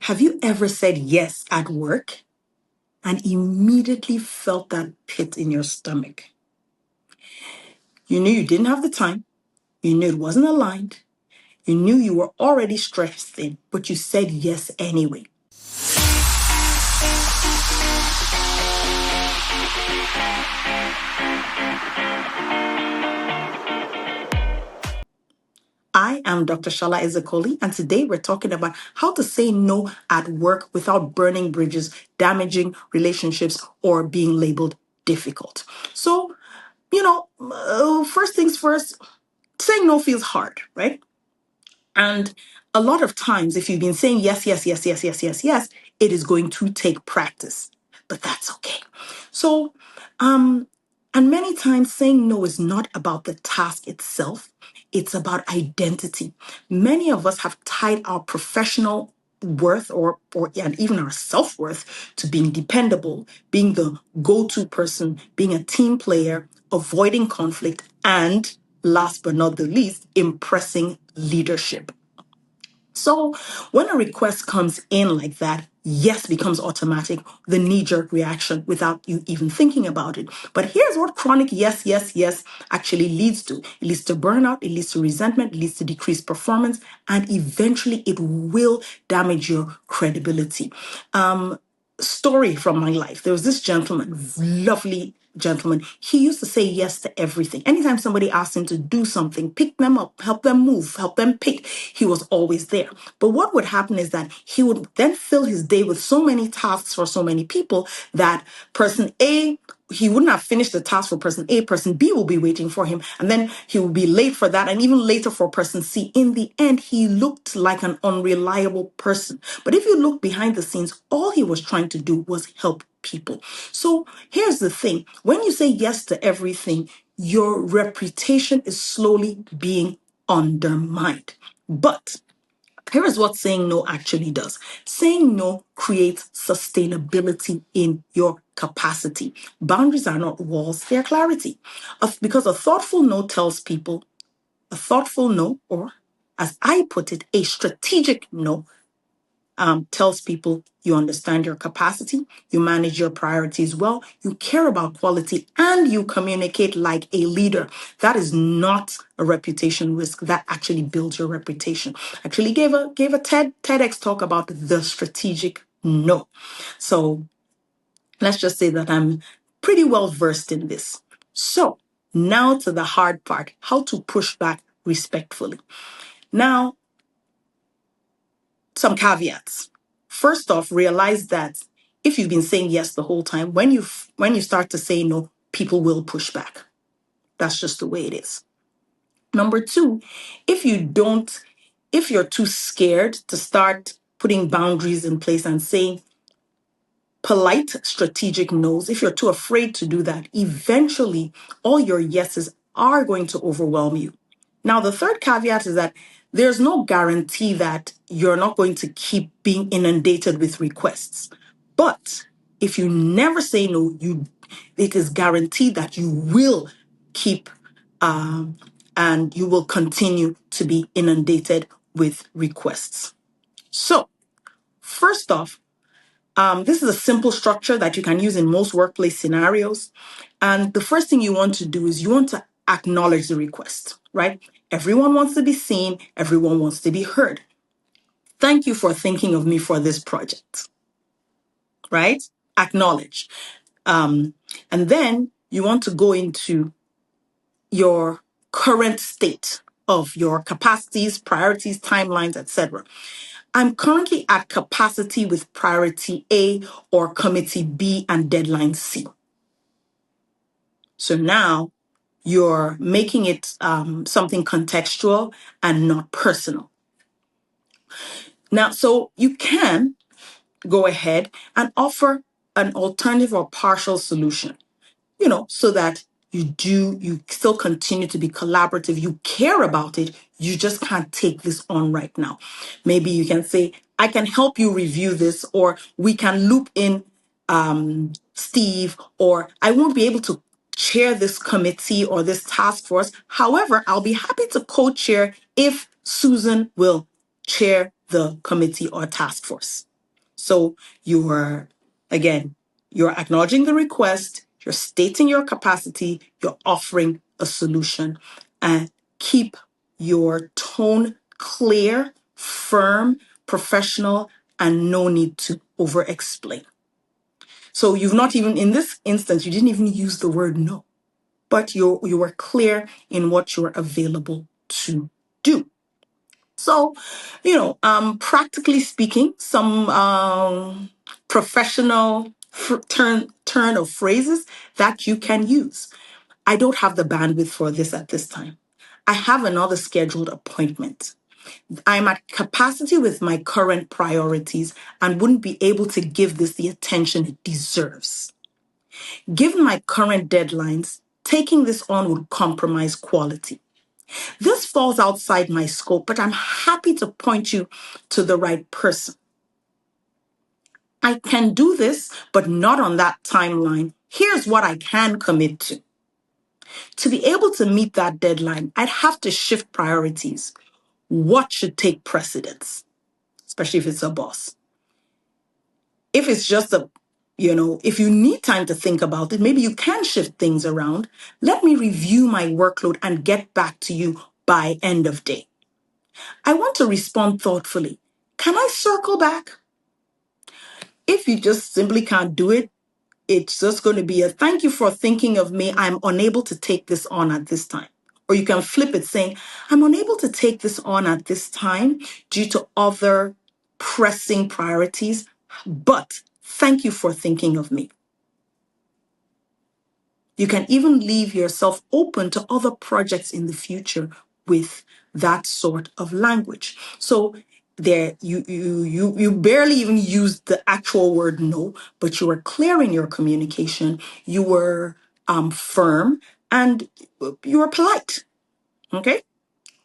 Have you ever said yes at work and immediately felt that pit in your stomach? You knew you didn't have the time, you knew it wasn't aligned, you knew you were already stressed in, but you said yes anyway. I am Dr. Shola Ezeokoli, and today we're talking about how to say no at work without burning bridges, damaging relationships, or being labeled difficult. So, first things first, saying no feels hard, right? And a lot of times, if you've been saying yes, yes, yes, yes, yes, yes, yes, it is going to take practice, but that's okay. So, and many times saying no is not about the task itself. It's about identity. Many of us have tied our professional worth or and even our self-worth to being dependable, being the go-to person, being a team player, avoiding conflict, and last but not the least, impressing leadership. So when a request comes in like that, yes becomes automatic, the knee-jerk reaction without you even thinking about it. But here's what chronic yes, yes, yes actually leads to. It leads to burnout, it leads to resentment, it leads to decreased performance, and eventually it will damage your credibility. Story from my life. There was this gentleman, lovely gentleman. He used to say yes to everything. Anytime somebody asked him to do something, pick them up, help them move, help them pick, he was always there. But what would happen is that he would then fill his day with so many tasks for so many people that person A, he wouldn't have finished the task for person A, person B will be waiting for him, and then he will be late for that, and even later for person C. In the end, he looked like an unreliable person. But if you look behind the scenes, all he was trying to do was help people. So here's the thing. When you say yes to everything, your reputation is slowly being undermined. But here is what saying no actually does. Saying no creates sustainability in your capacity. Boundaries are not walls, they're clarity. Because a thoughtful no tells people, a thoughtful no, or as I put it, a strategic no, tells people you understand your capacity, you manage your priorities well, you care about quality, and you communicate like a leader. That is not a reputation risk. That actually builds your reputation. Actually gave a TEDx talk about the strategic no. So let's just say that I'm pretty well versed in this. So now to the hard part, how to push back respectfully. Now, some caveats. First off, realize that if you've been saying yes the whole time, when you start to say no, people will push back. That's just the way it is. Number two, if you're too scared to start putting boundaries in place and saying polite, strategic no's, if you're too afraid to do that, eventually all your yeses are going to overwhelm you. Now, the third caveat is that there's no guarantee that you're not going to keep being inundated with requests. But if you never say no, it is guaranteed that you will keep and you will continue to be inundated with requests. So, first off, this is a simple structure that you can use in most workplace scenarios. And the first thing you want to do is you want to acknowledge the request, right? Everyone wants to be seen. Everyone wants to be heard. Thank you for thinking of me for this project, right? Acknowledge. And then you want to go into your current state of your capacities, priorities, timelines, etc. I'm currently at capacity with priority A or committee B and deadline C. So now you're making it something contextual and not personal. Now, so you can go ahead and offer an alternative or partial solution, so that you still continue to be collaborative, you care about it, you just can't take this on right now. Maybe you can say, I can help you review this, or we can loop in Steve, or I won't be able to chair this committee or this task force. However, I'll be happy to co-chair if Susan will chair the committee or task force. So you're, again, you're acknowledging the request, you're stating your capacity, you're offering a solution, and keep your tone clear, firm, professional, and no need to over explain. So you've not even, in this instance, you didn't even use the word no, but you were clear in what you're available to do. So, practically speaking, some professional turn of phrases that you can use. I don't have the bandwidth for this at this time. I have another scheduled appointment. I'm at capacity with my current priorities and wouldn't be able to give this the attention it deserves. Given my current deadlines, taking this on would compromise quality. This falls outside my scope, but I'm happy to point you to the right person. I can do this, but not on that timeline. Here's what I can commit to. To be able to meet that deadline, I'd have to shift priorities. What should take precedence, especially if it's a boss? If it's just if you need time to think about it, maybe you can shift things around. Let me review my workload and get back to you by end of day. I want to respond thoughtfully. Can I circle back? If you just simply can't do it, it's just going to be a thank you for thinking of me. I'm unable to take this on at this time. Or you can flip it saying, I'm unable to take this on at this time due to other pressing priorities, but thank you for thinking of me. You can even leave yourself open to other projects in the future with that sort of language. So there you barely even used the actual word no, but you were clear in your communication, you were firm, and you were polite. Okay.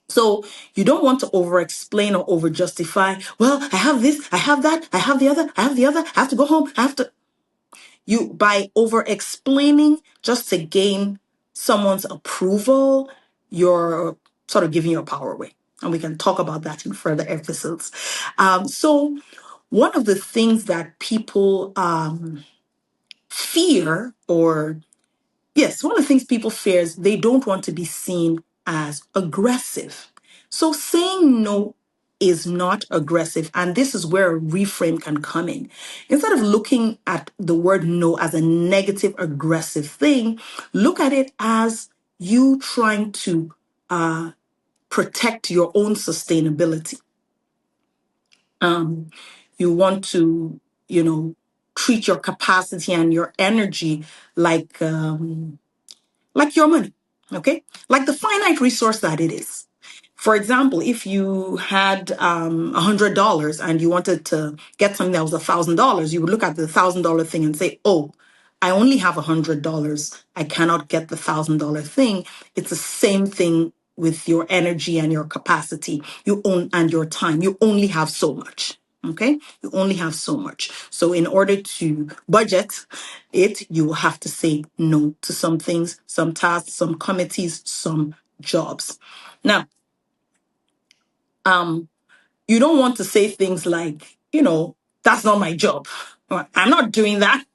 So you don't want to over explain or over justify. Well, I have this, I have that, I have the other, I have the other, I have to go home, I have to. You, by over explaining just to gain someone's approval, you're sort of giving your power away. And we can talk about that in further episodes. So, one of the things that people fear, or yes, one of the things people fear is they don't want to be seen as aggressive. So saying no is not aggressive. And this is where a reframe can come in. Instead of looking at the word no as a negative, aggressive thing, look at it as you trying to protect your own sustainability. You want to, treat your capacity and your energy like your money, okay? Like the finite resource that it is. For example, if you had $100 and you wanted to get something that was $1,000, you would look at the $1,000 thing and say, "Oh, I only have $100. I cannot get the $1,000 thing." It's the same thing with your energy and your capacity, and your time. You only have so much. Okay, you only have so much. So, in order to budget it, you will have to say no to some things, some tasks, some committees, some jobs. Now, you don't want to say things like, that's not my job. Or, I'm not doing that.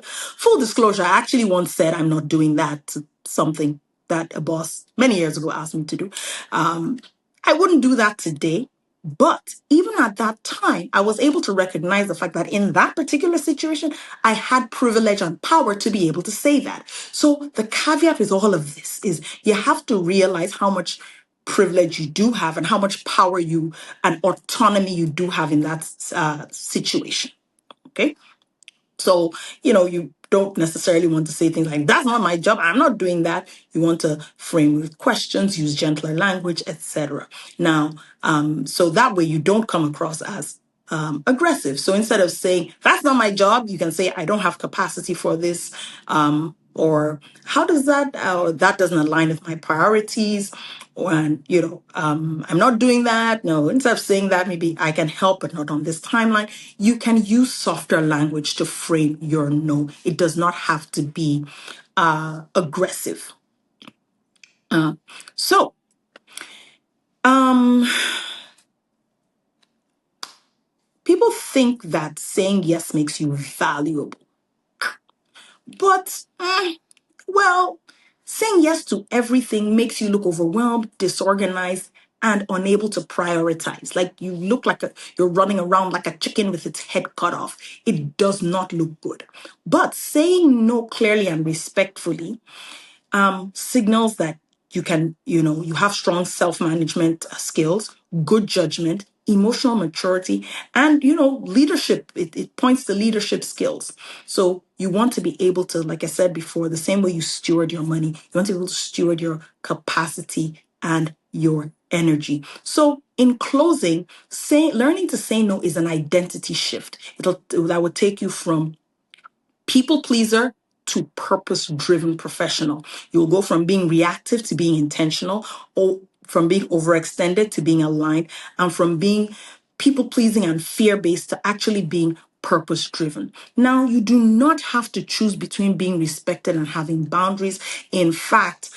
Full disclosure, I actually once said I'm not doing that to something that a boss many years ago asked me to do. I wouldn't do that today. But even at that time, I was able to recognize the fact that in that particular situation, I had privilege and power to be able to say that. So the caveat with all of this is you have to realize how much privilege you do have and how much power and autonomy you do have in that situation. Okay. So, you don't necessarily want to say things like, that's not my job, I'm not doing that. You want to frame with questions, use gentler language, etc. Now, so that way you don't come across as aggressive. So instead of saying, that's not my job, you can say, I don't have capacity for this. Or how does that doesn't align with my priorities. And, I'm not doing that. No, instead of saying that, maybe I can help, but not on this timeline. You can use softer language to frame your no. It does not have to be aggressive. So, People think that saying yes makes you valuable. But, well, saying yes to everything makes you look overwhelmed, disorganized, and unable to prioritize. Like you look like you're running around like a chicken with its head cut off. It does not look good. But saying no clearly and respectfully signals that you have strong self-management skills, good judgment, emotional maturity, and, leadership. It points to leadership skills. So you want to be able to, like I said before, the same way you steward your money, you want to be able to steward your capacity and your energy. So in closing, learning to say no is an identity shift. That will take you from people pleaser to purpose driven professional. You'll go from being reactive to being intentional, or from being overextended to being aligned, and from being people pleasing and fear based to actually being purpose driven. Now, you do not have to choose between being respected and having boundaries. In fact,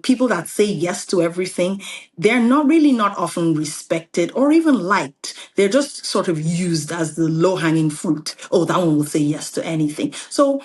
people that say yes to everything, they're not often respected or even liked. They're just sort of used as the low hanging fruit. Oh, that one will say yes to anything. So,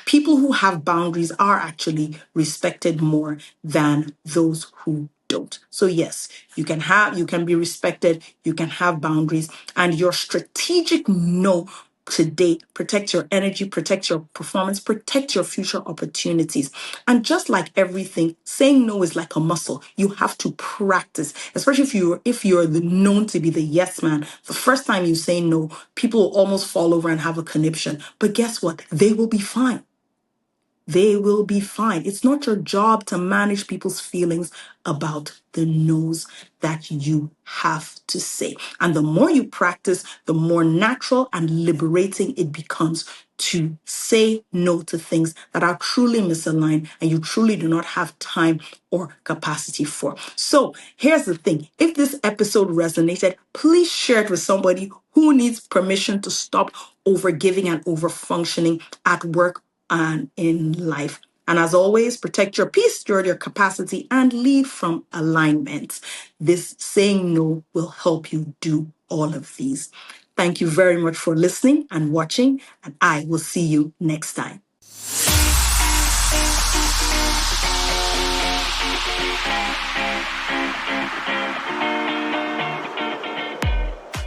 people who have boundaries are actually respected more than those who don't. So yes, you can be respected, you can have boundaries, and your strategic no today protect your energy, protect your performance, protect your future opportunities. And just like everything, saying no is like a muscle. You have to practice, especially if you're known to be the yes man. The first time you say no, people will almost fall over and have a conniption. But guess what? They will be fine. They will be fine. It's not your job to manage people's feelings about the no's that you have to say. And the more you practice, the more natural and liberating it becomes to say no to things that are truly misaligned and you truly do not have time or capacity for. So here's the thing. If this episode resonated, please share it with somebody who needs permission to stop overgiving and overfunctioning at work and in life. And as always, protect your peace, steward your capacity, and lead from alignment. This saying no will help you do all of these. Thank you very much for listening and watching, and I will see you next time.